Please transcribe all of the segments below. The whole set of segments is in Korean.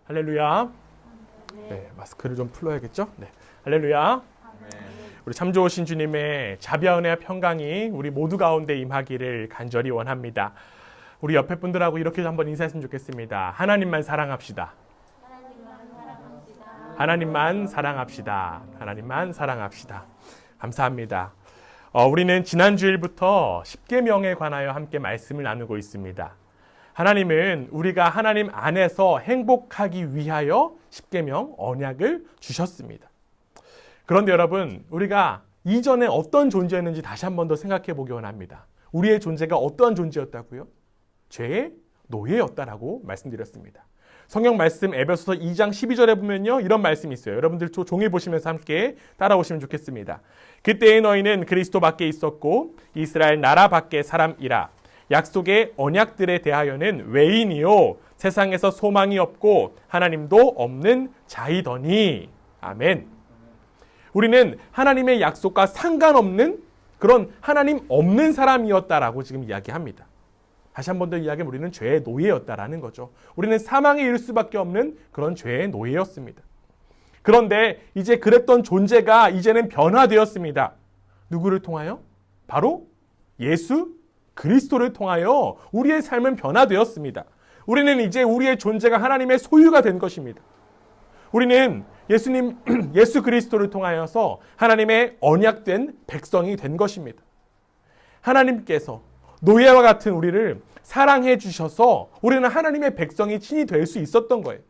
할렐루야. 네, 마스크를 좀 풀어야겠죠? 네, 할렐루야. 우리 참 좋으신 주님의 자비와 은혜와 평강이 우리 모두 가운데 임하기를 간절히 원합니다. 우리 옆에 분들하고 이렇게 한번 인사했으면 좋겠습니다. 하나님만 사랑합시다. 하나님만 사랑합시다. 하나님만 사랑합시다. 감사합니다. 우리는 지난 주일부터 십계명에 관하여 함께 말씀을 나누고 있습니다. 하나님은 우리가 하나님 안에서 행복하기 위하여 십계명 언약을 주셨습니다. 그런데 여러분, 우리가 이전에 어떤 존재였는지 다시 한 번 더 생각해 보기 원합니다. 우리의 존재가 어떠한 존재였다고요? 죄의 노예였다라고 말씀드렸습니다. 성경 말씀 에베소서 2장 12절에 보면요, 이런 말씀이 있어요. 여러분들 종이 보시면서 함께 따라오시면 좋겠습니다. 그때의 너희는 그리스도 밖에 있었고 이스라엘 나라 밖의 사람이라. 약속의 언약들에 대하여는 외인이요 세상에서 소망이 없고 하나님도 없는 자이더니. 아멘. 우리는 하나님의 약속과 상관없는 그런 하나님 없는 사람이었다라고 지금 이야기합니다. 다시 한 번 더 이야기하면 우리는 죄의 노예였다라는 거죠. 우리는 사망에 이를 수밖에 없는 그런 죄의 노예였습니다. 그런데 이제 그랬던 존재가 이제는 변화되었습니다. 누구를 통하여? 바로 예수 그리스도를 통하여 우리의 삶은 변화되었습니다. 우리는 이제 우리의 존재가 하나님의 소유가 된 것입니다. 우리는 예수 그리스도를 통하여서 하나님의 언약된 백성이 된 것입니다. 하나님께서 노예와 같은 우리를 사랑해 주셔서 우리는 하나님의 백성이 친히 될 수 있었던 거예요.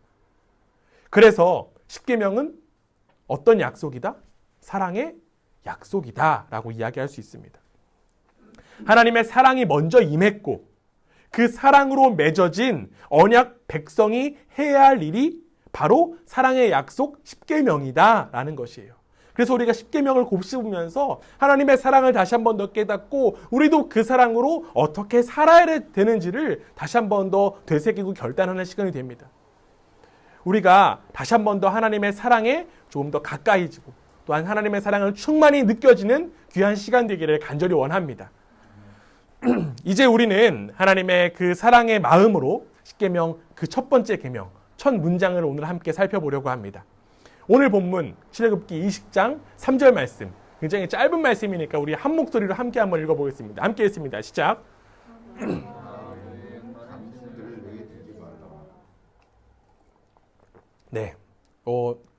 그래서 십계명은 어떤 약속이다? 사랑의 약속이다 라고 이야기할 수 있습니다. 하나님의 사랑이 먼저 임했고 그 사랑으로 맺어진 언약 백성이 해야 할 일이 바로 사랑의 약속 십계명이다 라는 것이에요. 그래서 우리가 십계명을 곱씹으면서 하나님의 사랑을 다시 한 번 더 깨닫고 우리도 그 사랑으로 어떻게 살아야 되는지를 다시 한 번 더 되새기고 결단하는 시간이 됩니다. 우리가 다시 한 번 더 하나님의 사랑에 조금 더 가까이지고 또한 하나님의 사랑을 충만히 느껴지는 귀한 시간 되기를 간절히 원합니다. 이제 우리는 하나님의 그 사랑의 마음으로 십계명 그 첫 번째 계명, 첫 문장을 오늘 함께 살펴보려고 합니다. 오늘 본문 출애굽기 20장 3절 말씀, 굉장히 짧은 말씀이니까 우리 한 목소리로 함께 한번 읽어보겠습니다. 함께 했습니다. 시작. 네,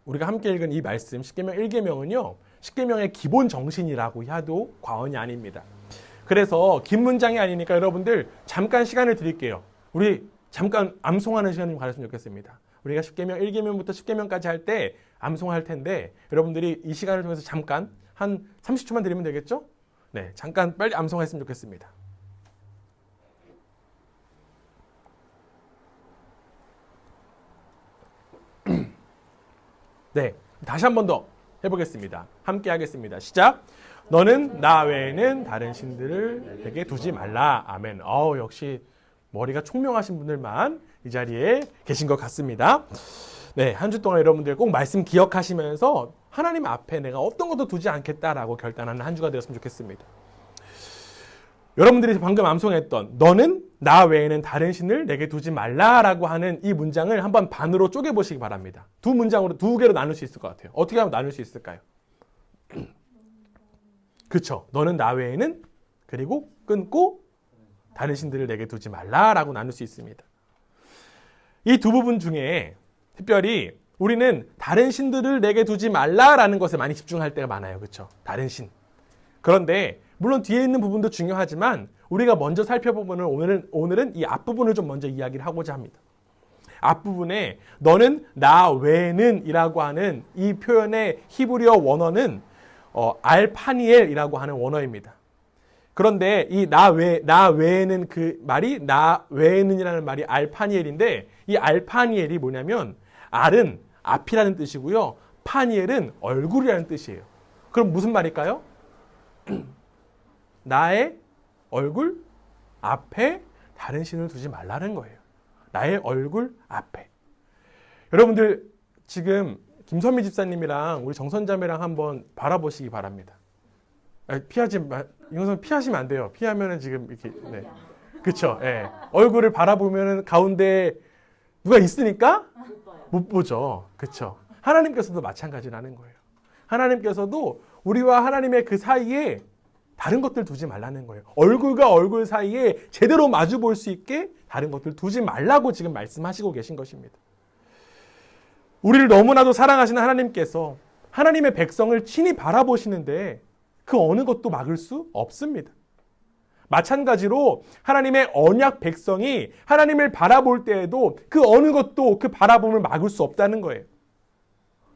우리가 함께 읽은 이 말씀 십계명 1계명은요 십계명의 기본 정신이라고 해도 과언이 아닙니다. 그래서 긴 문장이 아니니까 여러분들 잠깐 시간을 드릴게요. 우리 잠깐 암송하는 시간 좀 가졌으면 좋겠습니다. 우리가 십계명 1계명부터 십계명까지 할 때 암송할 텐데 여러분들이 이 시간을 통해서 잠깐 한 30초만 드리면 되겠죠? 네, 잠깐 빨리 암송했으면 좋겠습니다. 네, 다시 한 번 더 해보겠습니다. 함께 하겠습니다. 시작. 너는 나 외에는 다른 신들을 내게 두지 말라. 아멘. 역시 머리가 총명하신 분들만 이 자리에 계신 것 같습니다. 네, 한 주 동안 여러분들 꼭 말씀 기억하시면서 하나님 앞에 내가 어떤 것도 두지 않겠다라고 결단하는 한 주가 되었으면 좋겠습니다. 여러분들이 방금 암송했던 너는 나 외에는 다른 신을 내게 두지 말라라고 하는 이 문장을 한번 반으로 쪼개보시기 바랍니다. 두 문장으로 두 개로 나눌 수 있을 것 같아요. 어떻게 하면 나눌 수 있을까요? 그렇죠. 너는 나 외에는 그리고 끊고 다른 신들을 내게 두지 말라라고 나눌 수 있습니다. 이 두 부분 중에 특별히 우리는 다른 신들을 내게 두지 말라라는 것에 많이 집중할 때가 많아요. 그렇죠? 다른 신. 그런데 물론 뒤에 있는 부분도 중요하지만 우리가 먼저 살펴보면 오늘은 이 앞부분을 좀 먼저 이야기를 하고자 합니다. 앞부분에 너는 나 외에는 이라고 하는 이 표현의 히브리어 원어는 알파니엘이라고 하는 원어입니다. 그런데 이 나 외에는 그 말이 나 외에는이라는 말이 알파니엘인데 이 알파니엘이 뭐냐면 알은 앞이라는 뜻이고요. 파니엘은 얼굴이라는 뜻이에요. 그럼 무슨 말일까요? 나의 얼굴 앞에 다른 신을 두지 말라는 거예요. 나의 얼굴 앞에. 여러분들 지금 김선미 집사님이랑 우리 정선자매랑 한번 바라보시기 바랍니다. 이것은 피하시면 안 돼요. 피하면은 지금 이렇게, 네. 그쵸. 예. 얼굴을 바라보면은 가운데 누가 있으니까 못 보죠. 그렇죠? 하나님께서도 마찬가지라는 거예요. 하나님께서도 우리와 하나님의 그 사이에 다른 것들 두지 말라는 거예요. 얼굴과 얼굴 사이에 제대로 마주 볼 수 있게 다른 것들 두지 말라고 지금 말씀하시고 계신 것입니다. 우리를 너무나도 사랑하시는 하나님께서 하나님의 백성을 친히 바라보시는데 그 어느 것도 막을 수 없습니다. 마찬가지로 하나님의 언약 백성이 하나님을 바라볼 때에도 그 어느 것도 그 바라봄을 막을 수 없다는 거예요.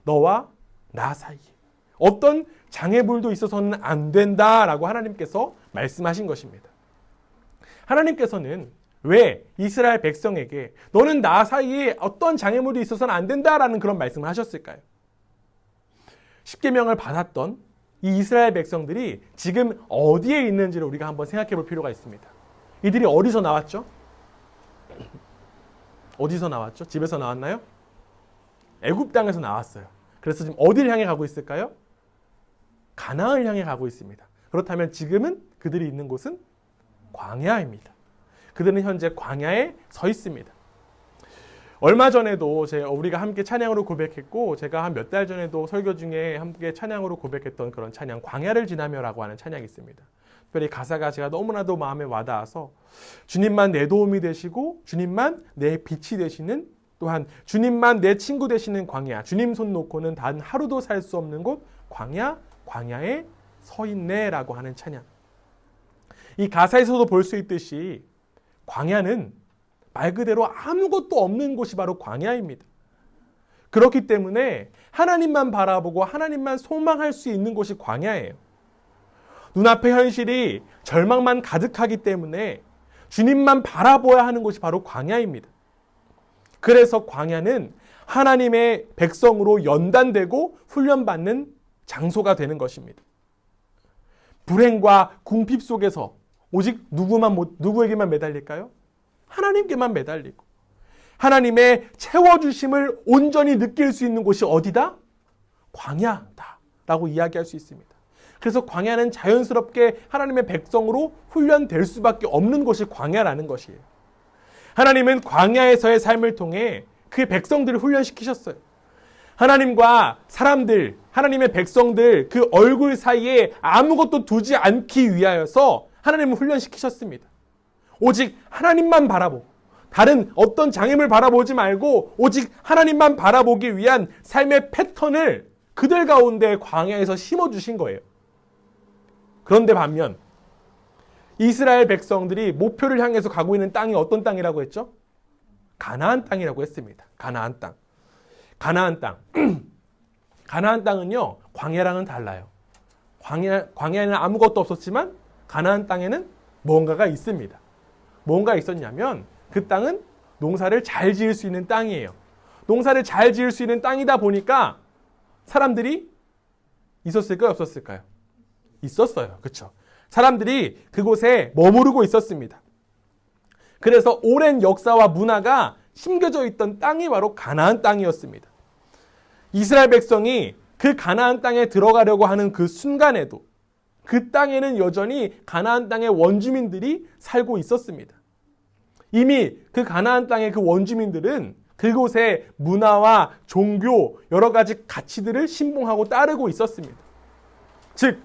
너와 나 사이에 어떤 장애물도 있어서는 안 된다라고 하나님께서 말씀하신 것입니다. 하나님께서는 왜 이스라엘 백성에게 너는 나 사이에 어떤 장애물도 있어서는 안 된다라는 그런 말씀을 하셨을까요? 십계명을 받았던 이 이스라엘 백성들이 지금 어디에 있는지를 우리가 한번 생각해 볼 필요가 있습니다. 이들이 어디서 나왔죠? 어디서 나왔죠? 집에서 나왔나요? 애굽 땅에서 나왔어요. 그래서 지금 어디를 향해 가고 있을까요? 가나안을 향해 가고 있습니다. 그렇다면 지금은 그들이 있는 곳은 광야입니다. 그들은 현재 광야에 서 있습니다. 얼마 전에도 우리가 함께 찬양으로 고백했고 제가 한 몇 달 전에도 설교 중에 함께 찬양으로 고백했던 그런 찬양 광야를 지나며라고 하는 찬양이 있습니다. 특별히 가사가 제가 너무나도 마음에 와닿아서 주님만 내 도움이 되시고 주님만 내 빛이 되시는 또한 주님만 내 친구 되시는 광야 주님 손 놓고는 단 하루도 살 수 없는 곳 광야에 서 있네라고 하는 찬양. 이 가사에서도 볼 수 있듯이 광야는 말 그대로 아무것도 없는 곳이 바로 광야입니다. 그렇기 때문에 하나님만 바라보고 하나님만 소망할 수 있는 곳이 광야예요. 눈앞의 현실이 절망만 가득하기 때문에 주님만 바라보아야 하는 곳이 바로 광야입니다. 그래서 광야는 하나님의 백성으로 연단되고 훈련받는 장소가 되는 것입니다. 불행과 궁핍 속에서 오직 누구에게만 매달릴까요? 하나님께만 매달리고 하나님의 채워주심을 온전히 느낄 수 있는 곳이 어디다? 광야다라고 이야기할 수 있습니다. 그래서 광야는 자연스럽게 하나님의 백성으로 훈련될 수밖에 없는 곳이 광야라는 것이에요. 하나님은 광야에서의 삶을 통해 그 백성들을 훈련시키셨어요. 하나님과 사람들, 하나님의 백성들 그 얼굴 사이에 아무것도 두지 않기 위하여서 하나님을 훈련시키셨습니다. 오직 하나님만 바라보고 다른 어떤 장애물 바라보지 말고 오직 하나님만 바라보기 위한 삶의 패턴을 그들 가운데 광야에서 심어주신 거예요. 그런데 반면 이스라엘 백성들이 목표를 향해서 가고 있는 땅이 어떤 땅이라고 했죠? 가나안 땅이라고 했습니다. 가나안 땅. 가나안 땅. 가나안 땅은요, 광야랑은 달라요. 광야에는 아무것도 없었지만 가나안 땅에는 뭔가가 있습니다. 뭔가 있었냐면 그 땅은 농사를 잘 지을 수 있는 땅이에요. 농사를 잘 지을 수 있는 땅이다 보니까 사람들이 있었을까요? 없었을까요? 있었어요. 그렇죠? 사람들이 그곳에 머무르고 있었습니다. 그래서 오랜 역사와 문화가 심겨져 있던 땅이 바로 가나안 땅이었습니다. 이스라엘 백성이 그 가나안 땅에 들어가려고 하는 그 순간에도 그 땅에는 여전히 가나안 땅의 원주민들이 살고 있었습니다. 이미 그 가나안 땅의 그 원주민들은 그곳의 문화와 종교, 여러 가지 가치들을 신봉하고 따르고 있었습니다. 즉,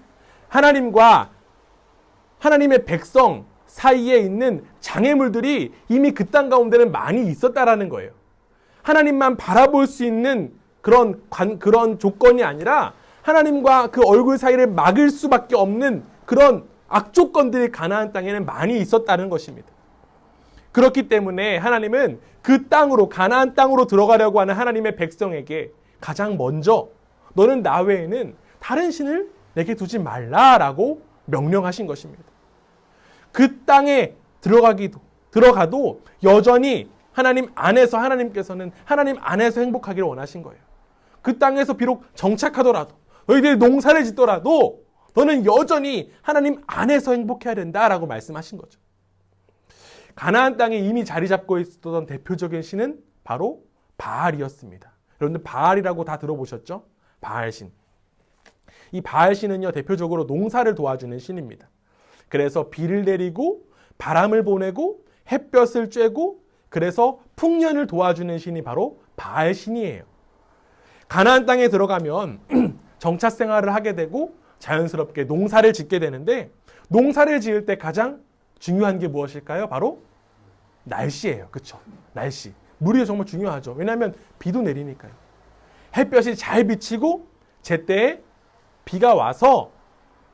하나님과 하나님의 백성 사이에 있는 장애물들이 이미 그 땅 가운데는 많이 있었다라는 거예요. 하나님만 바라볼 수 있는 그런 조건이 아니라 하나님과 그 얼굴 사이를 막을 수밖에 없는 그런 악조건들이 가나안 땅에는 많이 있었다는 것입니다. 그렇기 때문에 하나님은 그 땅으로 가나안 땅으로 들어가려고 하는 하나님의 백성에게 가장 먼저 너는 나 외에는 다른 신을 내게 두지 말라라고 명령하신 것입니다. 그 땅에 들어가도 여전히 하나님 안에서 하나님께서는 하나님 안에서 행복하기를 원하신 거예요. 그 땅에서 비록 정착하더라도 너희들이 농사를 짓더라도 너는 여전히 하나님 안에서 행복해야 된다라고 말씀하신 거죠. 가나안 땅에 이미 자리 잡고 있었던 대표적인 신은 바로 바알이었습니다. 여러분들 바알이라고 다 들어보셨죠? 바알신. 이 바알신은요, 대표적으로 농사를 도와주는 신입니다. 그래서 비를 내리고 바람을 보내고 햇볕을 쬐고 그래서 풍년을 도와주는 신이 바로 바알 신이에요. 가나안 땅에 들어가면 정착 생활을 하게 되고 자연스럽게 농사를 짓게 되는데, 농사를 지을 때 가장 중요한 게 무엇일까요? 바로 날씨예요. 그렇죠? 날씨. 물이 정말 중요하죠. 왜냐하면 비도 내리니까요. 햇볕이 잘 비치고 제때에 비가 와서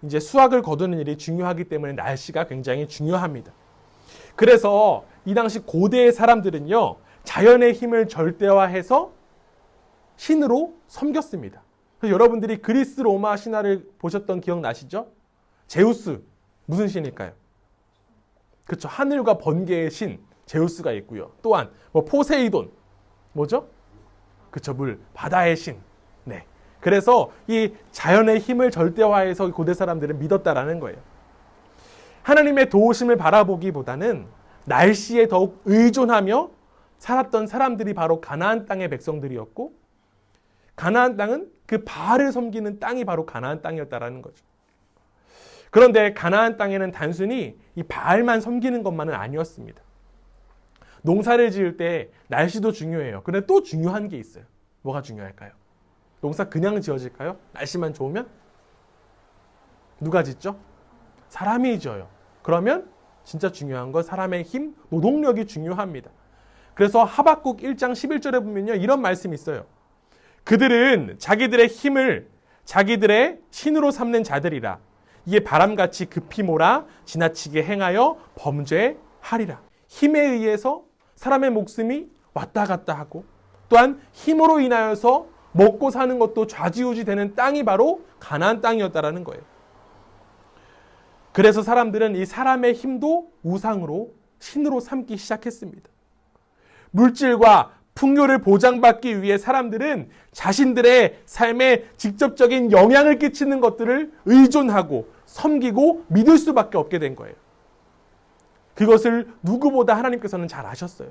이제 수확을 거두는 일이 중요하기 때문에 날씨가 굉장히 중요합니다. 그래서 이 당시 고대의 사람들은요, 자연의 힘을 절대화해서 신으로 섬겼습니다. 그래서 여러분들이 그리스 로마 신화를 보셨던 기억 나시죠? 제우스, 무슨 신일까요? 그렇죠. 하늘과 번개의 신 제우스가 있고요. 또한 포세이돈, 뭐죠? 그렇죠. 물, 바다의 신. 네. 그래서 이 자연의 힘을 절대화해서 고대 사람들은 믿었다라는 거예요. 하나님의 도우심을 바라보기보다는 날씨에 더욱 의존하며 살았던 사람들이 바로 가나안 땅의 백성들이었고, 가나안 땅은 그 바알을 섬기는 땅이 바로 가나안 땅이었다라는 거죠. 그런데 가나안 땅에는 단순히 이 바알만 섬기는 것만은 아니었습니다. 농사를 지을 때 날씨도 중요해요. 그런데 또 중요한 게 있어요. 뭐가 중요할까요? 농사 그냥 지어질까요? 날씨만 좋으면? 누가 짓죠? 사람이 지어요. 그러면 진짜 중요한 건 사람의 힘, 노동력이 중요합니다. 그래서 하박국 1장 11절에 보면요, 이런 말씀이 있어요. 그들은 자기들의 힘을 자기들의 신으로 삼는 자들이라. 이에 바람같이 급히 몰아 지나치게 행하여 범죄하리라. 힘에 의해서 사람의 목숨이 왔다 갔다 하고, 또한 힘으로 인하여서 먹고 사는 것도 좌지우지 되는 땅이 바로 가나안 땅이었다라는 거예요. 그래서 사람들은 이 사람의 힘도 우상으로, 신으로 삼기 시작했습니다. 물질과 풍요를 보장받기 위해 사람들은 자신들의 삶에 직접적인 영향을 끼치는 것들을 의존하고 섬기고 믿을 수밖에 없게 된 거예요. 그것을 누구보다 하나님께서는 잘 아셨어요.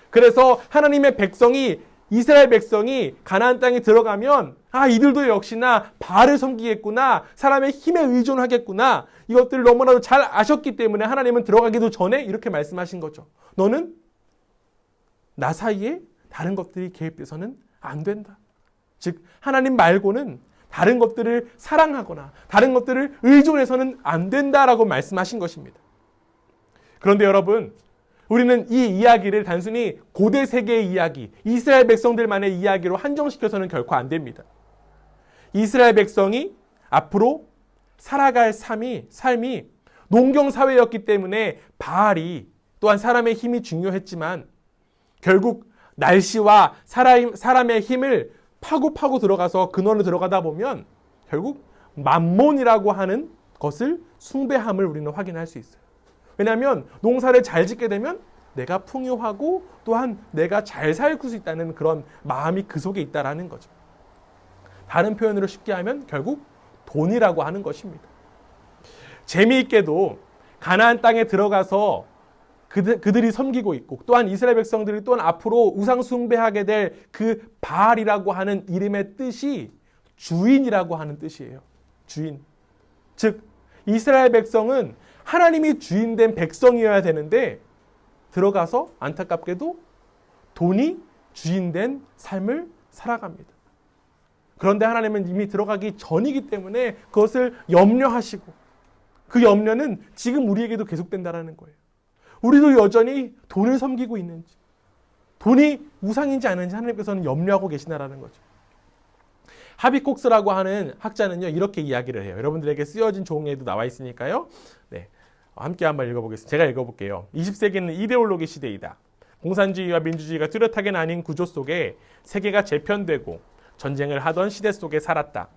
그래서 하나님의 백성이, 이스라엘 백성이 가나안 땅에 들어가면 이들도 역시나 바알을 섬기겠구나, 사람의 힘에 의존하겠구나, 이것들을 너무나도 잘 아셨기 때문에 하나님은 들어가기도 전에 이렇게 말씀하신 거죠. 너는 나 사이에 다른 것들이 개입돼서는 안 된다. 즉 하나님 말고는 다른 것들을 사랑하거나 다른 것들을 의존해서는 안 된다라고 말씀하신 것입니다. 그런데 여러분, 우리는 이 이야기를 단순히 고대 세계의 이야기, 이스라엘 백성들만의 이야기로 한정시켜서는 결코 안 됩니다. 이스라엘 백성이 앞으로 살아갈 삶이 농경사회였기 때문에 바알이, 또한 사람의 힘이 중요했지만 결국 날씨와 사람의 힘을 파고 들어가서 근원을 들어가다 보면 결국 만몬이라고 하는 것을 숭배함을 우리는 확인할 수 있어요. 왜냐하면 농사를 잘 짓게 되면 내가 풍요하고 또한 내가 잘 살 수 있다는 그런 마음이 그 속에 있다라는 거죠. 다른 표현으로 쉽게 하면 결국 돈이라고 하는 것입니다. 재미있게도 가나안 땅에 들어가서 그들이 섬기고 있고, 또한 이스라엘 백성들이 또한 앞으로 우상 숭배하게 될 그 바알이라고 하는 이름의 뜻이 주인이라고 하는 뜻이에요. 주인. 즉 이스라엘 백성은 하나님이 주인된 백성이어야 되는데 들어가서 안타깝게도 돈이 주인된 삶을 살아갑니다. 그런데 하나님은 이미 들어가기 전이기 때문에 그것을 염려하시고, 그 염려는 지금 우리에게도 계속된다는 거예요. 우리도 여전히 돈을 섬기고 있는지, 돈이 우상인지 아닌지 하나님께서는 염려하고 계시나라는 거죠. 하비콕스라고 하는 학자는요, 이렇게 이야기를 해요. 여러분들에게 쓰여진 종이에도 나와 있으니까요. 네, 함께 한번 읽어보겠습니다. 제가 읽어볼게요. 20세기는 이데올로기 시대이다. 공산주의와 민주주의가 뚜렷하게 나뉜 구조 속에 세계가 재편되고 전쟁을 하던 시대 속에 살았다.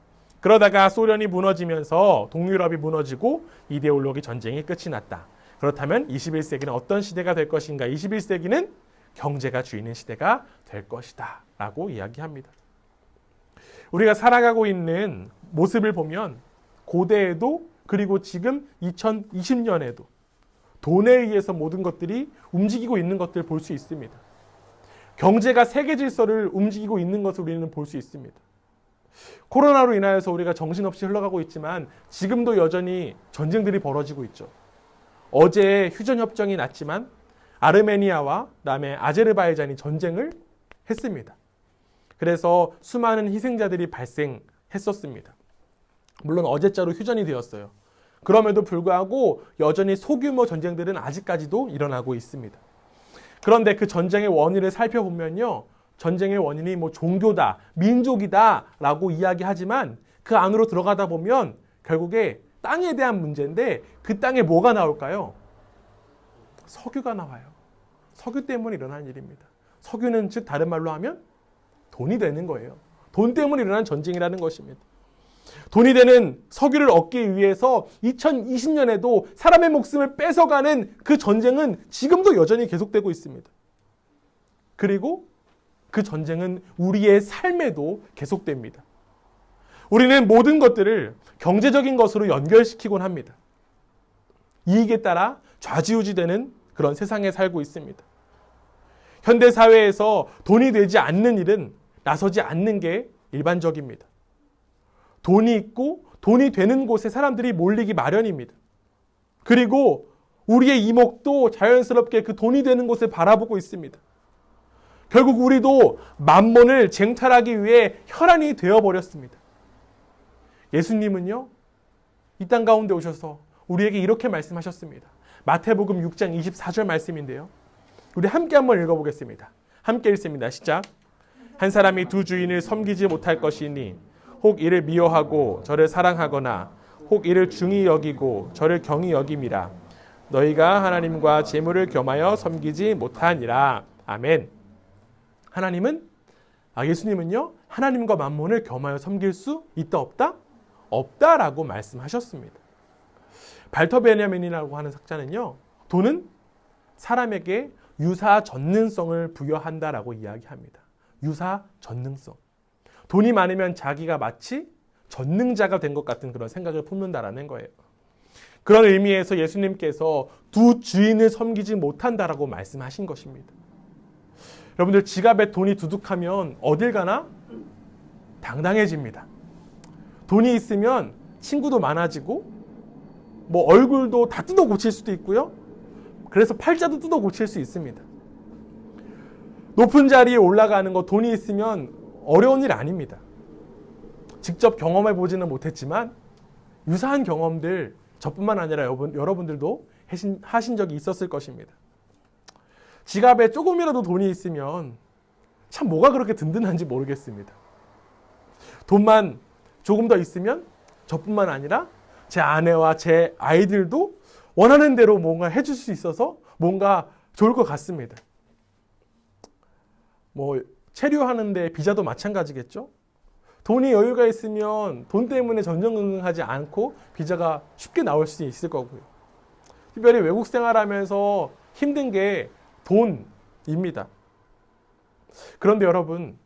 그러다가 소련이 무너지면서 동유럽이 무너지고 이데올로기 전쟁이 끝이 났다. 그렇다면 21세기는 어떤 시대가 될 것인가? 21세기는 경제가 주인인 시대가 될 것이다 라고 이야기합니다. 우리가 살아가고 있는 모습을 보면 고대에도, 그리고 지금 2020년에도 돈에 의해서 모든 것들이 움직이고 있는 것들을 볼 수 있습니다. 경제가 세계 질서를 움직이고 있는 것을 우리는 볼 수 있습니다. 코로나로 인하여서 우리가 정신없이 흘러가고 있지만 지금도 여전히 전쟁들이 벌어지고 있죠. 어제 휴전협정이 났지만 아르메니아와 그다음에 아제르바이잔이 전쟁을 했습니다. 그래서 수많은 희생자들이 발생했었습니다. 물론 어제자로 휴전이 되었어요. 그럼에도 불구하고 여전히 소규모 전쟁들은 아직까지도 일어나고 있습니다. 그런데 그 전쟁의 원인을 살펴보면요. 전쟁의 원인이 뭐 종교다, 민족이다 라고 이야기하지만 그 안으로 들어가다 보면 결국에 땅에 대한 문제인데 그 땅에 뭐가 나올까요? 석유가 나와요. 석유 때문에 일어난 일입니다. 석유는 즉 다른 말로 하면 돈이 되는 거예요. 돈 때문에 일어난 전쟁이라는 것입니다. 돈이 되는 석유를 얻기 위해서 2020년에도 사람의 목숨을 뺏어가는 그 전쟁은 지금도 여전히 계속되고 있습니다. 그리고 그 전쟁은 우리의 삶에도 계속됩니다. 우리는 모든 것들을 경제적인 것으로 연결시키곤 합니다. 이익에 따라 좌지우지되는 그런 세상에 살고 있습니다. 현대사회에서 돈이 되지 않는 일은 나서지 않는 게 일반적입니다. 돈이 있고 돈이 되는 곳에 사람들이 몰리기 마련입니다. 그리고 우리의 이목도 자연스럽게 그 돈이 되는 곳을 바라보고 있습니다. 결국 우리도 만몬을 쟁탈하기 위해 혈안이 되어버렸습니다. 예수님은요, 이 땅 가운데 오셔서 우리에게 이렇게 말씀하셨습니다. 마태복음 6장 24절 말씀인데요. 우리 함께 한번 읽어보겠습니다. 함께 읽습니다. 시작. 한 사람이 두 주인을 섬기지 못할 것이니 혹 이를 미워하고 저를 사랑하거나 혹 이를 중히 여기고 저를 경히 여김이라. 너희가 하나님과 재물을 겸하여 섬기지 못하니라. 아멘. 예수님은요, 하나님과 만몬을 겸하여 섬길 수 있다 없다? 없다라고 말씀하셨습니다. 발터 베냐민이라고 하는 학자는요, 돈은 사람에게 유사 전능성을 부여한다라고 이야기합니다. 유사 전능성. 돈이 많으면 자기가 마치 전능자가 된 것 같은 그런 생각을 품는다라는 거예요. 그런 의미에서 예수님께서 두 주인을 섬기지 못한다라고 말씀하신 것입니다. 여러분들 지갑에 돈이 두둑하면 어딜 가나 당당해집니다. 돈이 있으면 친구도 많아지고 뭐 얼굴도 다 뜯어 고칠 수도 있고요. 그래서 팔자도 뜯어 고칠 수 있습니다. 높은 자리에 올라가는 거 돈이 있으면 어려운 일 아닙니다. 직접 경험해 보지는 못했지만 유사한 경험들 저뿐만 아니라 여러분들도 하신 적이 있었을 것입니다. 지갑에 조금이라도 돈이 있으면 참 뭐가 그렇게 든든한지 모르겠습니다. 돈만 조금 더 있으면 저뿐만 아니라 제 아내와 제 아이들도 원하는 대로 뭔가 해줄 수 있어서 뭔가 좋을 것 같습니다. 뭐 체류하는데 비자도 마찬가지겠죠. 돈이 여유가 있으면 돈 때문에 전전긍긍하지 않고 비자가 쉽게 나올 수 있을 거고요. 특별히 외국 생활하면서 힘든 게 돈입니다. 그런데 여러분,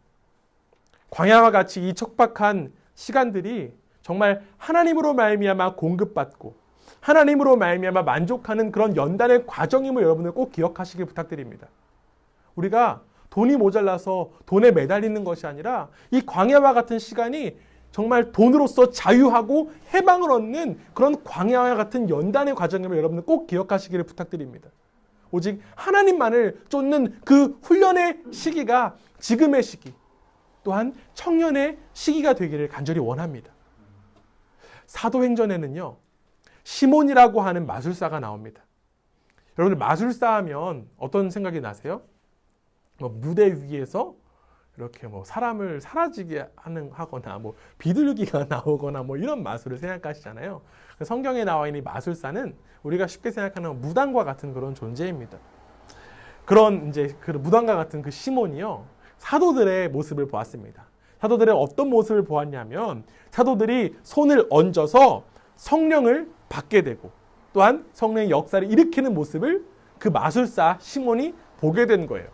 광야와 같이 이 척박한 시간들이 정말 하나님으로 말미암아 공급받고 하나님으로 말미암아 만족하는 그런 연단의 과정임을 여러분들 꼭 기억하시길 부탁드립니다. 우리가 돈이 모자라서 돈에 매달리는 것이 아니라 이 광야와 같은 시간이 정말 돈으로서 자유하고 해방을 얻는 그런 광야와 같은 연단의 과정임을 여러분들 꼭 기억하시기를 부탁드립니다. 오직 하나님만을 쫓는 그 훈련의 시기가 지금의 시기, 또한 청년의 시기가 되기를 간절히 원합니다. 사도행전에는요, 시몬이라고 하는 마술사가 나옵니다. 여러분들 마술사 하면 어떤 생각이 나세요? 무대 위에서 이렇게 사람을 사라지게 하거나 비둘기가 나오거나 이런 마술을 생각하시잖아요. 성경에 나와 있는 이 마술사는 우리가 쉽게 생각하는 무당과 같은 그런 존재입니다. 그런 그 무당과 같은 그 시몬이요, 사도들의 모습을 보았습니다. 사도들의 어떤 모습을 보았냐면 사도들이 손을 얹어서 성령을 받게 되고 또한 성령의 역사를 일으키는 모습을 그 마술사 시몬이 보게 된 거예요.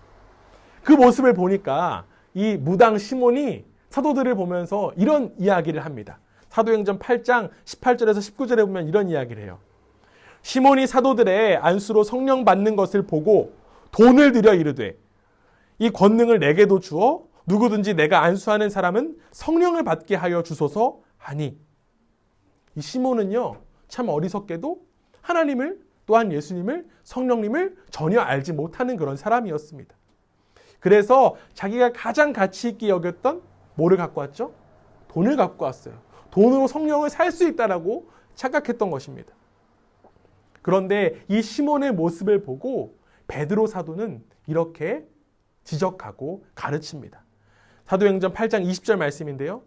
그 모습을 보니까 이 무당 시몬이 사도들을 보면서 이런 이야기를 합니다. 사도행전 8장 18절에서 19절에 보면 이런 이야기를 해요. 시몬이 사도들의 안수로 성령 받는 것을 보고 돈을 들여 이르되 이 권능을 내게도 주어 누구든지 내가 안수하는 사람은 성령을 받게 하여 주소서 하니. 이 시몬은요, 참 어리석게도 하나님을 또한 예수님을, 성령님을 전혀 알지 못하는 그런 사람이었습니다. 그래서 자기가 가장 가치 있게 여겼던 뭐를 갖고 왔죠? 돈을 갖고 왔어요. 돈으로 성령을 살 수 있다라고 착각했던 것입니다. 그런데 이 시몬의 모습을 보고 베드로 사도는 이렇게 지적하고 가르칩니다. 사도행전 8장 20절 말씀인데요.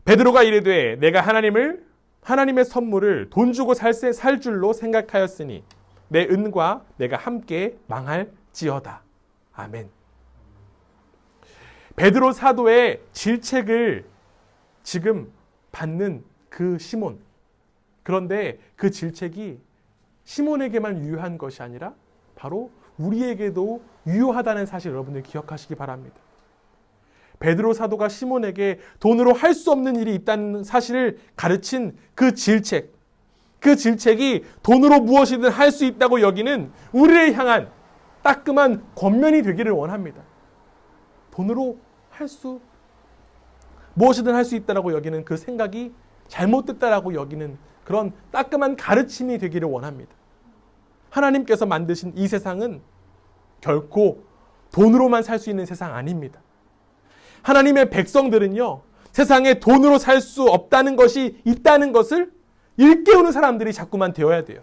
베드로가 이르되 내가 하나님의 선물을 돈 주고 살 줄로 생각하였으니 내 은과 내가 함께 망할지어다. 아멘. 베드로 사도의 질책을 지금 받는 그 시몬. 그런데 그 질책이 시몬에게만 유효한 것이 아니라 바로 우리에게도 유효하다는 사실 여러분들 기억하시기 바랍니다. 베드로 사도가 시몬에게 돈으로 할 수 없는 일이 있다는 사실을 가르친 그 질책. 그 질책이 돈으로 무엇이든 할 수 있다고 여기는 우리를 향한 따끔한 권면이 되기를 원합니다. 돈으로 무엇이든 할 수 있다라고 여기는 그 생각이 잘못됐다라고 여기는 그런 따끔한 가르침이 되기를 원합니다. 하나님께서 만드신 이 세상은 결코 돈으로만 살 수 있는 세상 아닙니다. 하나님의 백성들은요, 세상에 돈으로 살 수 없다는 것이 있다는 것을 일깨우는 사람들이 자꾸만 되어야 돼요.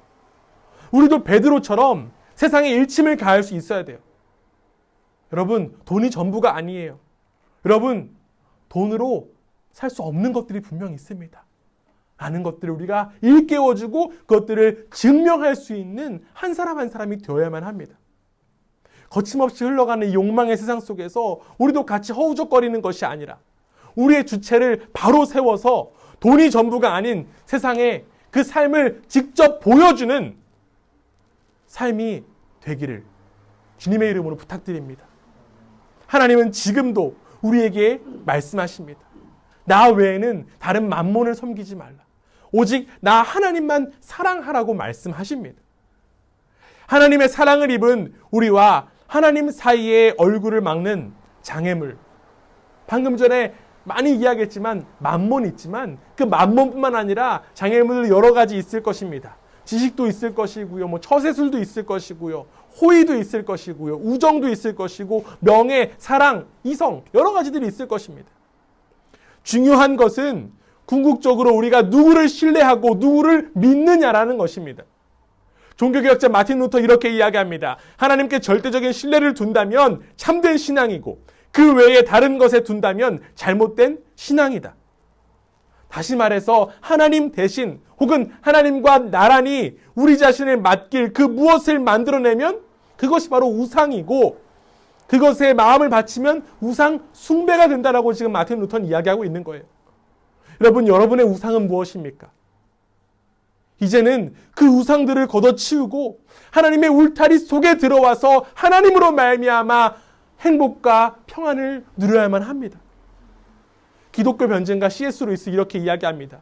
우리도 베드로처럼 세상에 일침을 가할 수 있어야 돼요. 여러분, 돈이 전부가 아니에요. 여러분, 돈으로 살 수 없는 것들이 분명히 있습니다. 라는 것들을 우리가 일깨워주고 그것들을 증명할 수 있는 한 사람 한 사람이 되어야만 합니다. 거침없이 흘러가는 욕망의 세상 속에서 우리도 같이 허우적거리는 것이 아니라 우리의 주체를 바로 세워서 돈이 전부가 아닌 세상에 그 삶을 직접 보여주는 삶이 되기를 주님의 이름으로 부탁드립니다. 하나님은 지금도 우리에게 말씀하십니다. 나 외에는 다른 만몬을 섬기지 말라. 오직 나 하나님만 사랑하라고 말씀하십니다. 하나님의 사랑을 입은 우리와 하나님 사이의 얼굴을 막는 장애물. 방금 전에 많이 이야기했지만 만몬 있지만 그 만몬뿐만 아니라 장애물도 여러 가지 있을 것입니다. 지식도 있을 것이고요. 처세술도 있을 것이고요. 호의도 있을 것이고요. 우정도 있을 것이고 명예, 사랑, 이성 여러 가지들이 있을 것입니다. 중요한 것은 궁극적으로 우리가 누구를 신뢰하고 누구를 믿느냐라는 것입니다. 종교개혁자 마틴 루터 이렇게 이야기합니다. 하나님께 절대적인 신뢰를 둔다면 참된 신앙이고 그 외에 다른 것에 둔다면 잘못된 신앙이다. 다시 말해서 하나님 대신 혹은 하나님과 나란히 우리 자신을 맡길 그 무엇을 만들어내면 그것이 바로 우상이고 그것에 마음을 바치면 우상 숭배가 된다라고 지금 마틴 루터는 이야기하고 있는 거예요. 여러분, 여러분의 우상은 무엇입니까? 이제는 그 우상들을 걷어치우고 하나님의 울타리 속에 들어와서 하나님으로 말미암아 행복과 평안을 누려야만 합니다. 기독교 변증가 C.S. 루이스 이렇게 이야기합니다.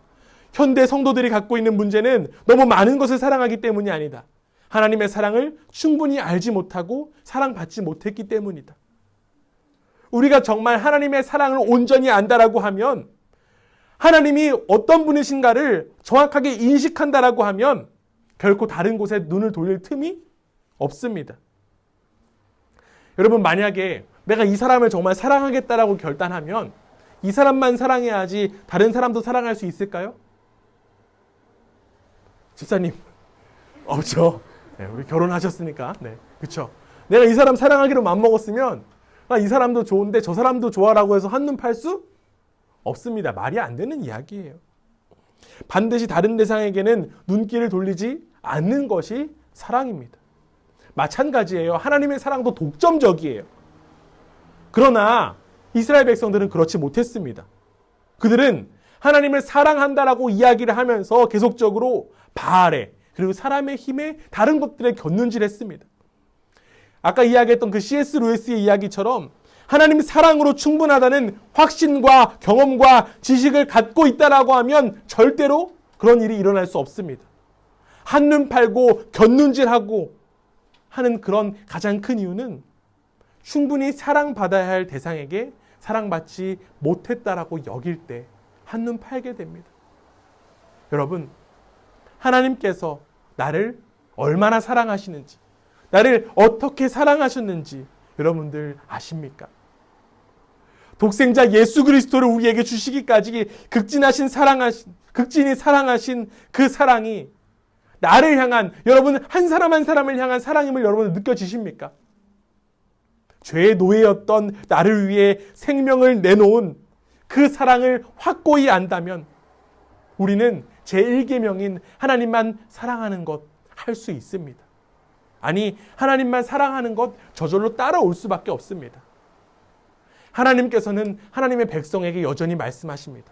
현대 성도들이 갖고 있는 문제는 너무 많은 것을 사랑하기 때문이 아니다. 하나님의 사랑을 충분히 알지 못하고 사랑받지 못했기 때문이다. 우리가 정말 하나님의 사랑을 온전히 안다라고 하면 하나님이 어떤 분이신가를 정확하게 인식한다라고 하면 결코 다른 곳에 눈을 돌릴 틈이 없습니다. 여러분, 만약에 내가 이 사람을 정말 사랑하겠다라고 결단하면 이 사람만 사랑해야지 다른 사람도 사랑할 수 있을까요? 집사님, 없죠. 네, 우리 결혼하셨으니까. 네, 그렇죠. 내가 이 사람 사랑하기로 맘먹었으면 이 사람도 좋은데 저 사람도 좋아라고 해서 한눈 팔 수 없습니다. 말이 안 되는 이야기예요. 반드시 다른 대상에게는 눈길을 돌리지 않는 것이 사랑입니다. 마찬가지예요. 하나님의 사랑도 독점적이에요. 그러나 이스라엘 백성들은 그렇지 못했습니다. 그들은 하나님을 사랑한다라고 이야기를 하면서 계속적으로 바알에 그리고 사람의 힘에 다른 것들에 곁눈질했습니다. 아까 이야기했던 그 C.S. 루이스의 이야기처럼 하나님 사랑으로 충분하다는 확신과 경험과 지식을 갖고 있다라고 하면 절대로 그런 일이 일어날 수 없습니다. 한눈 팔고 곁눈질하고 하는 그런 가장 큰 이유는 충분히 사랑받아야 할 대상에게 사랑받지 못했다라고 여길 때 한눈 팔게 됩니다. 여러분, 하나님께서 나를 얼마나 사랑하시는지, 나를 어떻게 사랑하셨는지 여러분들 아십니까? 독생자 예수 그리스도를 우리에게 주시기까지 극진히 사랑하신 그 사랑이 나를 향한, 여러분 한 사람 한 사람을 향한 사랑임을 여러분 느껴지십니까? 죄의 노예였던 나를 위해 생명을 내놓은 그 사랑을 확고히 안다면 우리는 제1계명인 하나님만 사랑하는 것 할 수 있습니다. 아니, 하나님만 사랑하는 것 저절로 따라올 수밖에 없습니다. 하나님께서는 하나님의 백성에게 여전히 말씀하십니다.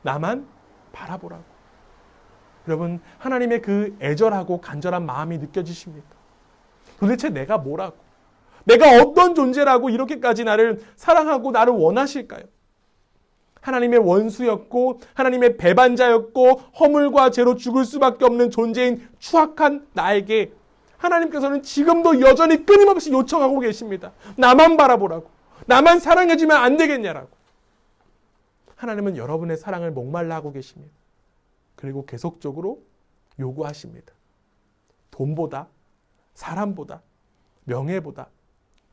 나만 바라보라고. 여러분, 하나님의 그 애절하고 간절한 마음이 느껴지십니까? 도대체 내가 뭐라고, 내가 어떤 존재라고 이렇게까지 나를 사랑하고 나를 원하실까요? 하나님의 원수였고 하나님의 배반자였고 허물과 죄로 죽을 수밖에 없는 존재인 추악한 나에게 하나님께서는 지금도 여전히 끊임없이 요청하고 계십니다. 나만 바라보라고. 나만 사랑해주면 안 되겠냐라고. 하나님은 여러분의 사랑을 목말라 하고 계십니다. 그리고 계속적으로 요구하십니다. 돈보다, 사람보다, 명예보다,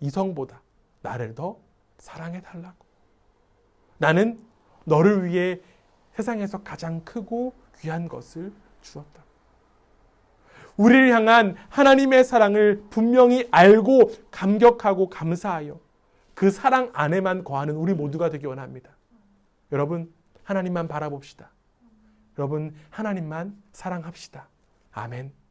이성보다 나를 더 사랑해달라고. 나는 너를 위해 세상에서 가장 크고 귀한 것을 주었다. 우리를 향한 하나님의 사랑을 분명히 알고 감격하고 감사하여 그 사랑 안에만 거하는 우리 모두가 되기 원합니다. 여러분, 하나님만 바라봅시다. 여러분, 하나님만 사랑합시다. 아멘.